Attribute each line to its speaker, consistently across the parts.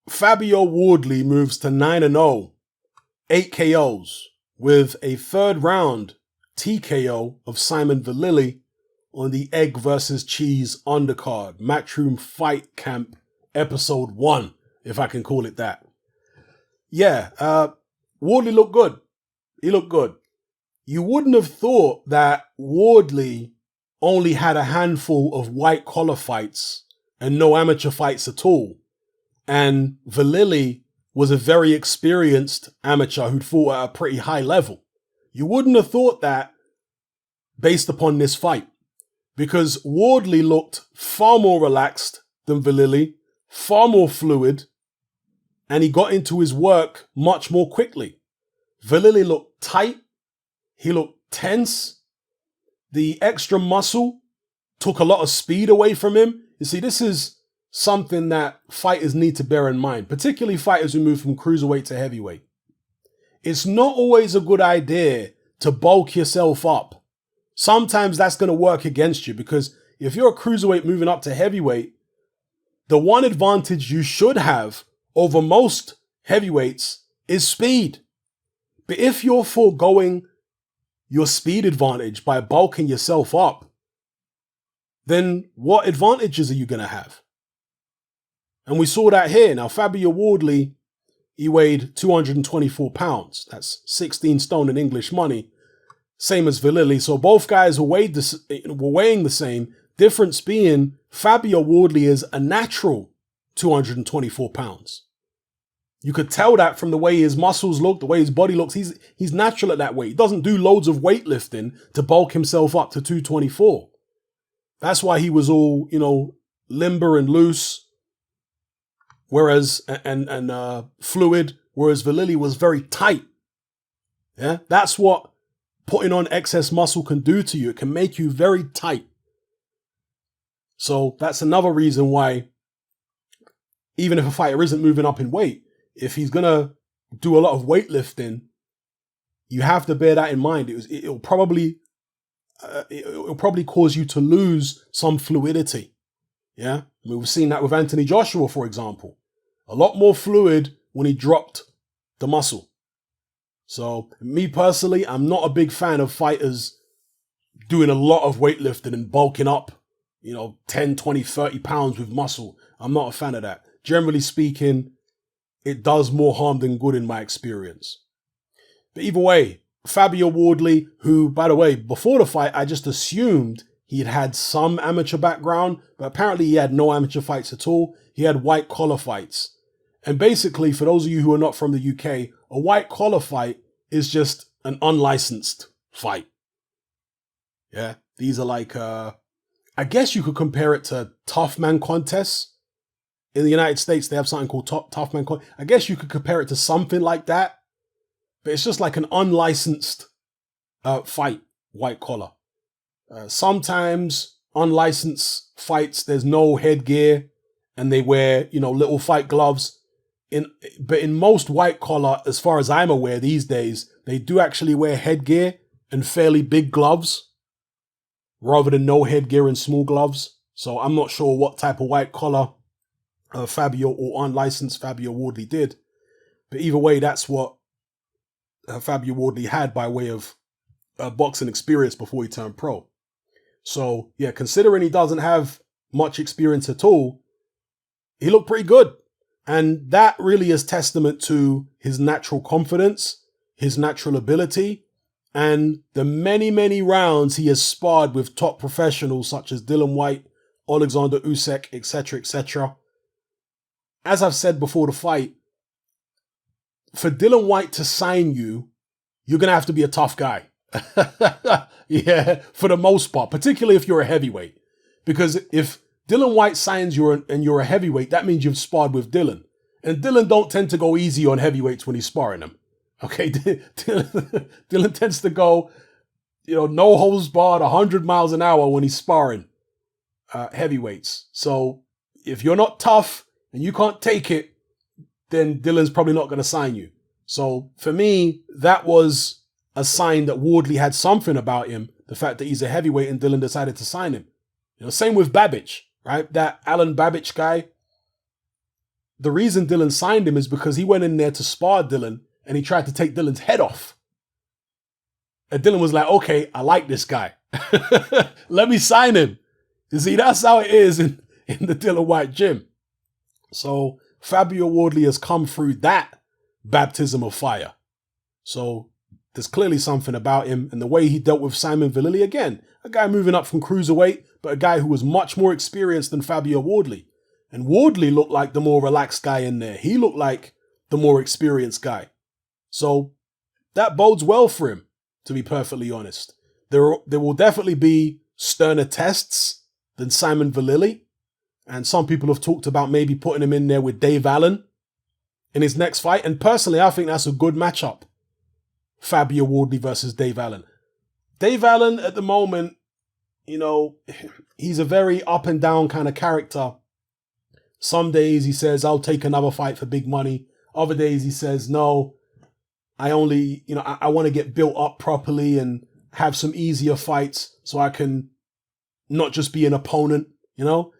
Speaker 1: Fabio Wardley moves to 9-0, 8 KOs, with a third round TKO of Simon Vallily on the Egg versus Cheese undercard, Matchroom Fight Camp episode 1, if I can call it that. Yeah, Wardley looked good. He looked good. You wouldn't have thought that Wardley only had a handful of white collar fights and no amateur fights at all. And Vallily was a very experienced amateur who'd fought at a pretty high level. You wouldn't have thought that based upon this fight, because Wardley looked far more relaxed than Vallily, far more fluid, and he got into his work much more quickly. Vallily looked tight. He looked tense. The extra muscle took a lot of speed away from him. You see, this is something that fighters need to bear in mind, particularly fighters who move from cruiserweight to heavyweight. It's not always a good idea to bulk yourself up. Sometimes that's going to work against you, because if you're a cruiserweight moving up to heavyweight, the one advantage you should have over most heavyweights is speed. But if you're foregoing your speed advantage by bulking yourself up, then what advantages are you going to have? And we saw that here. Now, Fabio Wardley, he weighed 224 pounds. That's 16 stone in English money. Same as Vallily. So both guys were weighing the same. Difference being, Fabio Wardley is a natural 224 pounds. You could tell that from the way his muscles look, the way his body looks. He's natural at that weight. He doesn't do loads of weightlifting to bulk himself up to 224. That's why he was all, limber and loose, whereas and fluid, whereas Vallily was very tight. Yeah, that's what putting on excess muscle can do to you. It can make you very tight. So that's another reason why, even if a fighter isn't moving up in weight, if he's gonna do a lot of weightlifting, you have to bear that in mind. It'll probably cause you to lose some fluidity. Yeah, we've seen that with Anthony Joshua, for example. A lot more fluid when he dropped the muscle. So me personally, I'm not a big fan of fighters doing a lot of weightlifting and bulking up, 10, 20, 30 pounds with muscle. I'm not a fan of that. Generally speaking, it does more harm than good in my experience. But either way, Fabio Wardley, who, by the way, before the fight, I just assumed he'd had some amateur background, but apparently he had no amateur fights at all. He had white collar fights. And basically, for those of you who are not from the UK, a white collar fight is just an unlicensed fight. Yeah, these are like, I guess you could compare it to tough man contests. In the United States, they have something called tough man contest. I guess you could compare it to something like that. But it's just like an unlicensed fight, white collar. Sometimes unlicensed fights, there's no headgear and they wear, little fight gloves. But in most white collar, as far as I'm aware these days, they do actually wear headgear and fairly big gloves rather than no headgear and small gloves. So I'm not sure what type of white collar Fabio or unlicensed Fabio Wardley did. But either way, that's what Fabio Wardley had by way of boxing experience before he turned pro. So yeah, considering he doesn't have much experience at all, he looked pretty good. And that really is testament to his natural confidence, his natural ability, and the many, many rounds he has sparred with top professionals such as Dillian Whyte, Alexander Usyk, etc., etc. As I've said before the fight, for Dillian Whyte to sign you, you're going to have to be a tough guy. Yeah, for the most part, particularly if you're a heavyweight. Because if Dillian Whyte signs you and you're a heavyweight, that means you've sparred with Dillian. And Dillian don't tend to go easy on heavyweights when he's sparring them. Okay, Dillian tends to go, no holds barred, 100 miles an hour when he's sparring heavyweights. So if you're not tough and you can't take it, then Dillian's probably not going to sign you. So for me, that was a sign that Wardley had something about him, the fact that he's a heavyweight and Dillian decided to sign him. Same with Babbage, right? That Alan Babbage guy, the reason Dylan signed him is because he went in there to spar Dylan and he tried to take Dylan's head off. And Dylan was like, okay, I like this guy. Let me sign him. You see, that's how it is in the Dylan White gym. So Fabio Wardley has come through that baptism of fire. So there's clearly something about him, and the way he dealt with Simon Vallily, again, a guy moving up from cruiserweight, but a guy who was much more experienced than Fabio Wardley. And Wardley looked like the more relaxed guy in there. He looked like the more experienced guy. So that bodes well for him, to be perfectly honest. There will definitely be sterner tests than Simon Vallily. And some people have talked about maybe putting him in there with Dave Allen in his next fight. And personally, I think that's a good matchup. Fabio Wardley versus Dave Allen. Dave Allen at the moment, you know, he's a very up and down kind of character. Some days he says, I'll take another fight for big money. Other days he says, no, I only, you know, I want to get built up properly and have some easier fights so I can not just be an opponent, you know?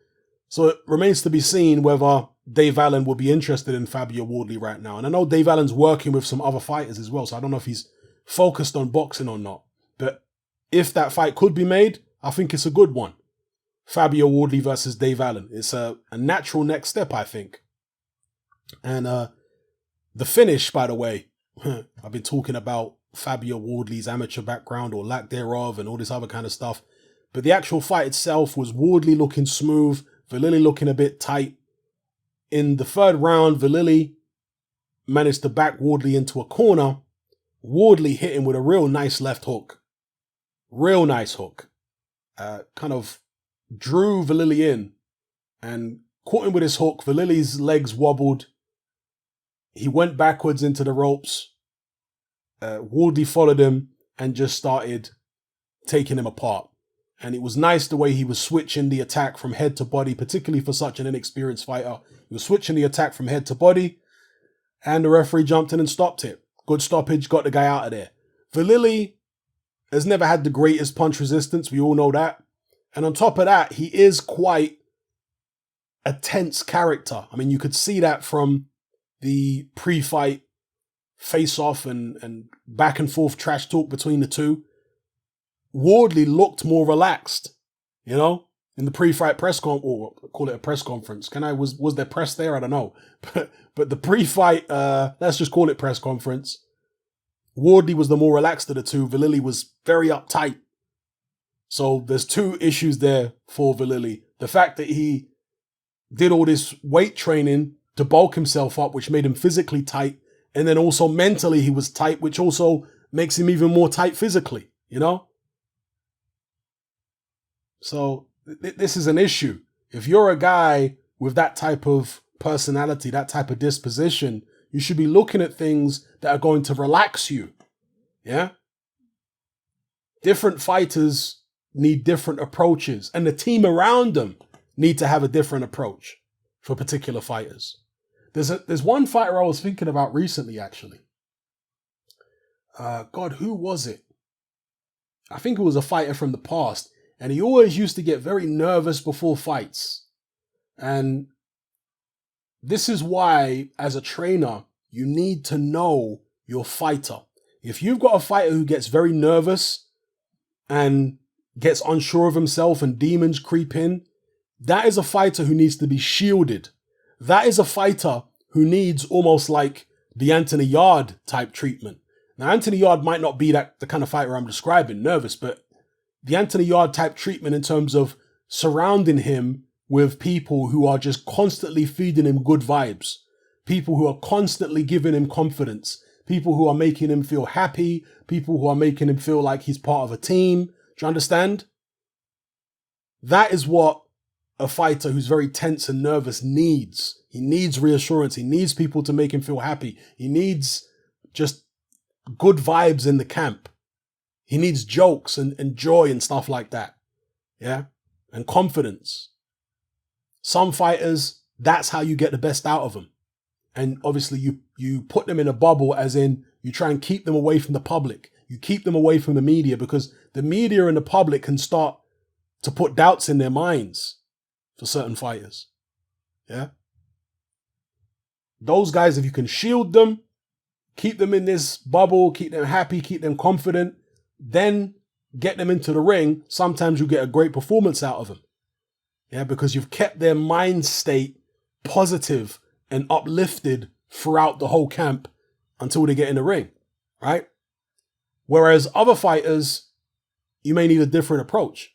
Speaker 1: So it remains to be seen whether Dave Allen will be interested in Fabio Wardley right now. And I know Dave Allen's working with some other fighters as well, so I don't know if he's focused on boxing or not. But if that fight could be made, I think it's a good one. Fabio Wardley versus Dave Allen. It's a natural next step, I think. And the finish, by the way, I've been talking about Fabio Wardley's amateur background or lack thereof and all this other kind of stuff. But the actual fight itself was Wardley looking smooth, Vallily looking a bit tight. In the third round, Vallily managed to back Wardley into a corner. Wardley hit him with a real nice left hook. Real nice hook. Kind of drew Vallily in and caught him with his hook. Vallily's legs wobbled. He went backwards into the ropes. Wardley followed him and just started taking him apart. And it was nice the way he was switching the attack from head to body, particularly for such an inexperienced fighter. He was switching the attack from head to body, and the referee jumped in and stopped it. Good stoppage, got the guy out of there. Vallily has never had the greatest punch resistance. We all know that. And on top of that, he is quite a tense character. I mean, you could see that from the pre-fight face-off and back and forth trash talk between the two. Wardley looked more relaxed, you know, in the pre-fight press or call it a press conference. Was there press there? I don't know. But the pre-fight, let's just call it press conference. Wardley was the more relaxed of the two. Vallily was very uptight. So there's two issues there for Vallily. The fact that he did all this weight training to bulk himself up, which made him physically tight. And then also mentally he was tight, which also makes him even more tight physically, you know? So this is an issue. If you're a guy with that type of personality, that type of disposition, you should be looking at things that are going to relax you. Yeah? Different fighters need different approaches, and the team around them need to have a different approach for particular fighters. There's one fighter I was thinking about recently, actually. God, who was it? I think it was a fighter from the past. And he always used to get very nervous before fights. And this is why, as a trainer, you need to know your fighter. If you've got a fighter who gets very nervous and gets unsure of himself and demons creep in, that is a fighter who needs to be shielded. That is a fighter who needs almost like the Anthony Yard type treatment. Now, Anthony Yard might not be the kind of fighter I'm describing, nervous, but the Anthony Yard type treatment in terms of surrounding him with people who are just constantly feeding him good vibes, people who are constantly giving him confidence, people who are making him feel happy, people who are making him feel like he's part of a team. Do you understand? That is what a fighter who's very tense and nervous needs. He needs reassurance. He needs people to make him feel happy. He needs just good vibes in the camp. He needs jokes and joy and stuff like that. Yeah? And confidence. Some fighters, that's how you get the best out of them. And obviously you put them in a bubble, as in you try and keep them away from the public. You keep them away from the media, because the media and the public can start to put doubts in their minds for certain fighters. Yeah? those guys, if you can shield them, keep them in this bubble, keep them happy, keep them confident, then get them into the ring, sometimes you get a great performance out of them. Yeah, because you've kept their mind state positive and uplifted throughout the whole camp until they get in the ring, right? Whereas other fighters, you may need a different approach.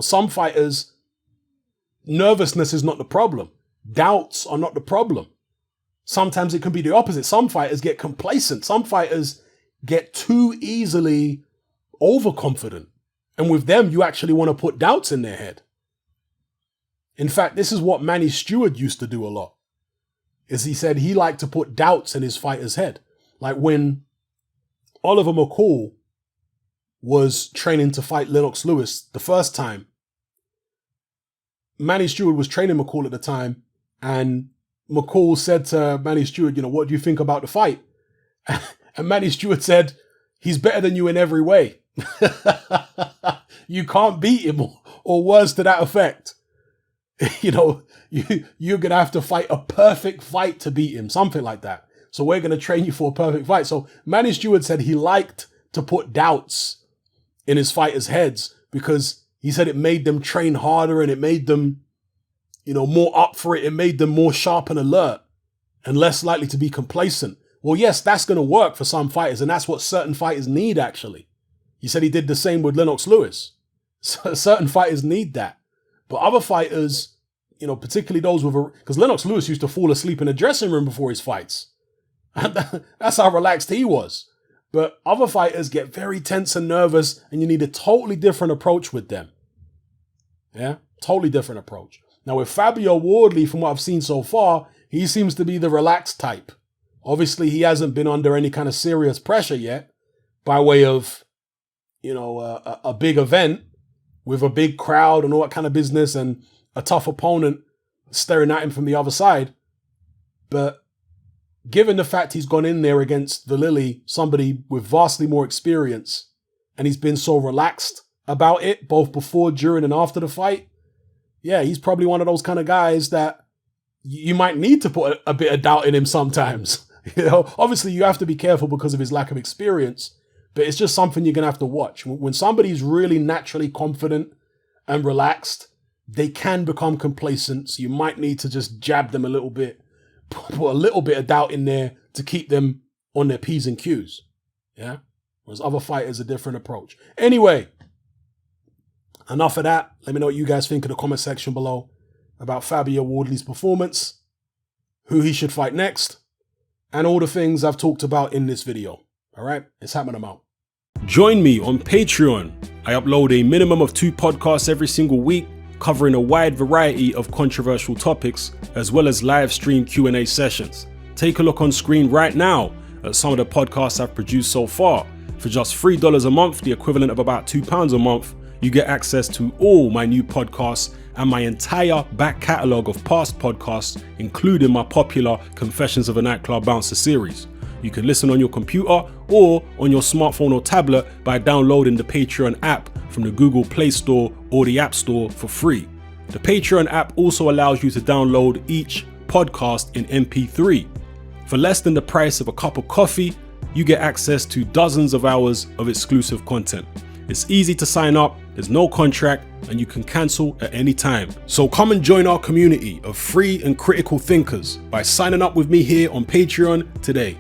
Speaker 1: Some fighters, nervousness is not the problem. Doubts are not the problem. Sometimes it can be the opposite. Some fighters get complacent. Some fighters get too easily overconfident. And with them, you actually want to put doubts in their head. In fact, this is what Manny Stewart used to do a lot. Is he said he liked to put doubts in his fighter's head. Like when Oliver McCall was training to fight Lennox Lewis the first time, Manny Stewart was training McCall at the time, and McCall said to Manny Stewart, what do you think about the fight? And Manny Stewart said, he's better than you in every way. You can't beat him, or words to that effect. You're going to have to fight a perfect fight to beat him, something like that. So we're going to train you for a perfect fight. So Manny Stewart said he liked to put doubts in his fighters' heads because he said it made them train harder and it made them, more up for it. It made them more sharp and alert and less likely to be complacent. Well, yes, that's going to work for some fighters, and that's what certain fighters need, actually. He said he did the same with Lennox Lewis. So certain fighters need that. But other fighters, particularly those because Lennox Lewis used to fall asleep in the dressing room before his fights. That's how relaxed he was. But other fighters get very tense and nervous, and you need a totally different approach with them. Yeah, totally different approach. Now with Fabio Wardley, from what I've seen so far, he seems to be the relaxed type. Obviously, he hasn't been under any kind of serious pressure yet by way of, a big event with a big crowd and all that kind of business and a tough opponent staring at him from the other side. But given the fact he's gone in there against Vallily, somebody with vastly more experience, and he's been so relaxed about it, both before, during, and after the fight, yeah, he's probably one of those kind of guys that you might need to put a bit of doubt in him sometimes. Obviously you have to be careful because of his lack of experience, but it's just something you're going to have to watch. When somebody's really naturally confident and relaxed, they can become complacent. So you might need to just jab them a little bit, put a little bit of doubt in there to keep them on their P's and Q's. Yeah. Whereas other fighters, a different approach. Anyway, enough of that. Let me know what you guys think in the comment section below about Fabio Wardley's performance, who he should fight next, and all the things I've talked about in this video. All right, it's happening. I'm out. Join me on Patreon. I upload a minimum of 2 podcasts every single week, covering a wide variety of controversial topics, as well as live stream Q&A sessions. Take a look on screen right now at some of the podcasts I've produced so far. For just $3 a month, the equivalent of about £2 a month, you get access to all my new podcasts and my entire back catalogue of past podcasts, including my popular Confessions of a Nightclub Bouncer series. You can listen on your computer or on your smartphone or tablet by downloading the Patreon app from the Google Play Store or the App Store for free. The Patreon app also allows you to download each podcast in MP3. For less than the price of a cup of coffee, you get access to dozens of hours of exclusive content. It's easy to sign up, there's no contract, and you can cancel at any time. So come and join our community of free and critical thinkers by signing up with me here on Patreon today.